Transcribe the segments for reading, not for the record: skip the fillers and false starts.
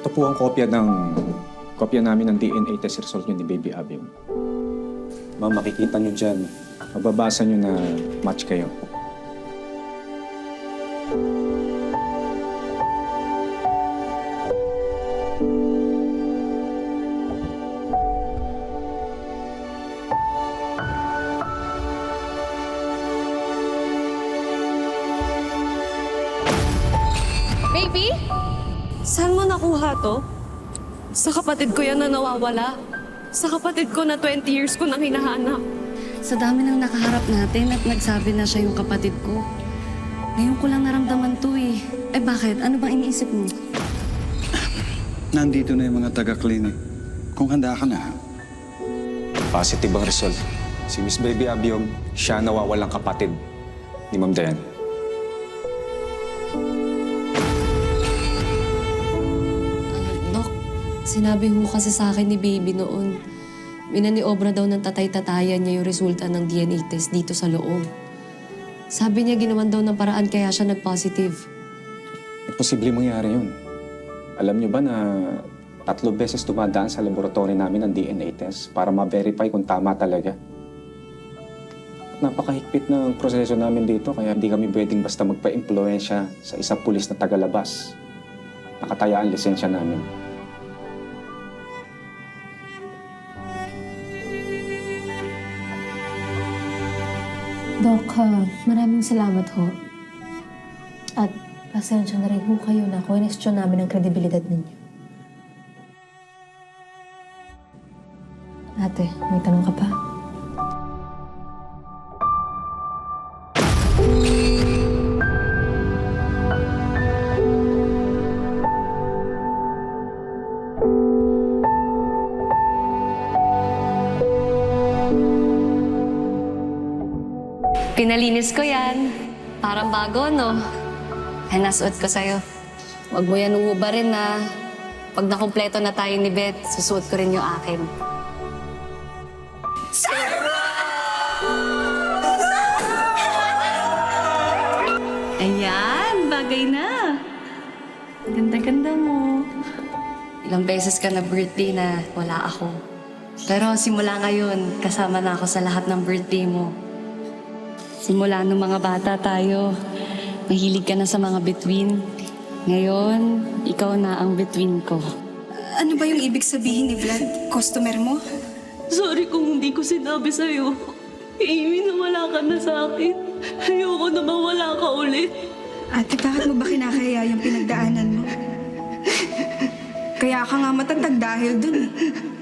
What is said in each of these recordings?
Ito po ang kopya namin ng DNA test result niyo ni Baby Abion. Ma'am, makikita niyo dyan. Mababasa niyo na match kayo. Baby? Saan mo nakuha to? Sa kapatid ko yan na nawawala. Sa kapatid ko na 20 years ko nang hinahanap. Sa dami ng nakaharap natin at nagsabi na siya yung kapatid ko. Ngayon ko lang naramdaman to eh. Eh bakit? Ano bang iniisip mo? Nandito na yung mga taga-clinic. Kung handa ka na. Positive ang result. Si Miss Baby Abion, siya nawawalang kapatid ni Ma'am Dayan. Dok, sinabi ho kasi sa akin ni Baby noon, minaniobra daw ng tatay-tatayan niya yung resulta ng DNA test dito sa loob. Sabi niya ginawan daw ng paraan kaya siya nag-positive. Imposible mangyari yun. Alam niyo ba na 3 beses dumadaan sa laboratory namin ang DNA test para ma-verify kung tama talaga? Napakahigpit ng proseso namin dito kaya hindi kami pwedeng basta magpa-impluensya sa isang pulis na tagalabas. Nakataya ang lisensya namin. Dok, maraming salamat ho. At pasensya na rin ho kayo na question namin ang kredibilidad ninyo. Ate, may tanong ka pa? Pinalinis ko yan. Parang bago, no? Ay, nasuot ko sa'yo. Huwag mo yan uubarin na pag nakumpleto na tayo ni Beth, susuot ko rin yung akin. Ayan, bagay na. Ganda-ganda mo. Ilang beses ka na birthday na wala ako. Pero simula ngayon, kasama na ako sa lahat ng birthday mo. Simula nung mga bata tayo, mahilig ka na sa mga bituin. Ngayon, ikaw na ang bituin ko. Ano ba yung ibig sabihin ni Vlad? Customer mo? Sorry kung hindi ko sinabi sa'yo. Amy, na wala ka na sa akin. Ayoko na mawala ka ulit. Ate, bakit mo ba kinakaya yung pinagdaanan mo? Kaya ka nga matatag dahil dun eh.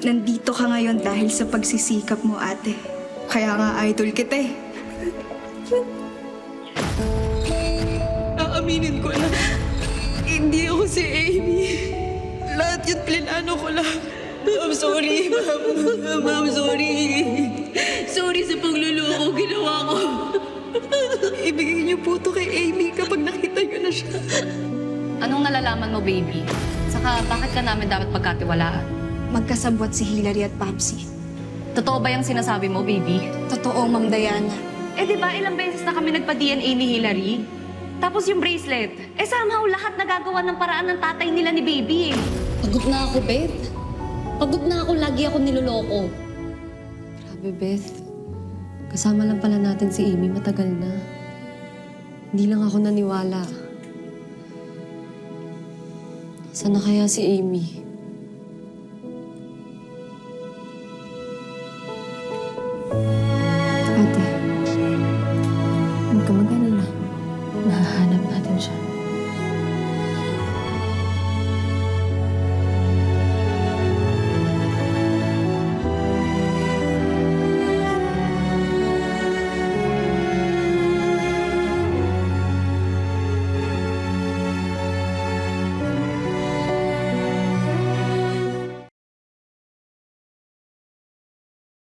Nandito ka ngayon dahil sa pagsisikap mo, ate. Kaya nga idol kita eh. Aaminin ko na, hindi ako si Amy. Lahat yun plinano ko lang. I'm sorry, ma'am. Ma'am, sorry. Sorry sa pagluloko ginawa ko. Ibigay niyo po to kay Amy kapag nakita niyo na siya. Anong nalalaman mo, baby? Saka, bakit ka namin dapat pagkatiwalaan? Magkasabwat si Hilary at Papsi. Totoo ba yung sinasabi mo, baby? Totoo, Ma'am Diana. Eh di ba ilang beses na kami nagpa-DNA ni Hilary? Tapos yung bracelet, somehow lahat nagagawa ng paraan ng tatay nila ni Baby eh. Pagod na ako, Beth. Pagod na ako, lagi ako niloloko. Grabe, Beth. Kasama lang pala natin si Amy matagal na. Hindi lang ako naniwala. Sana kaya si Amy?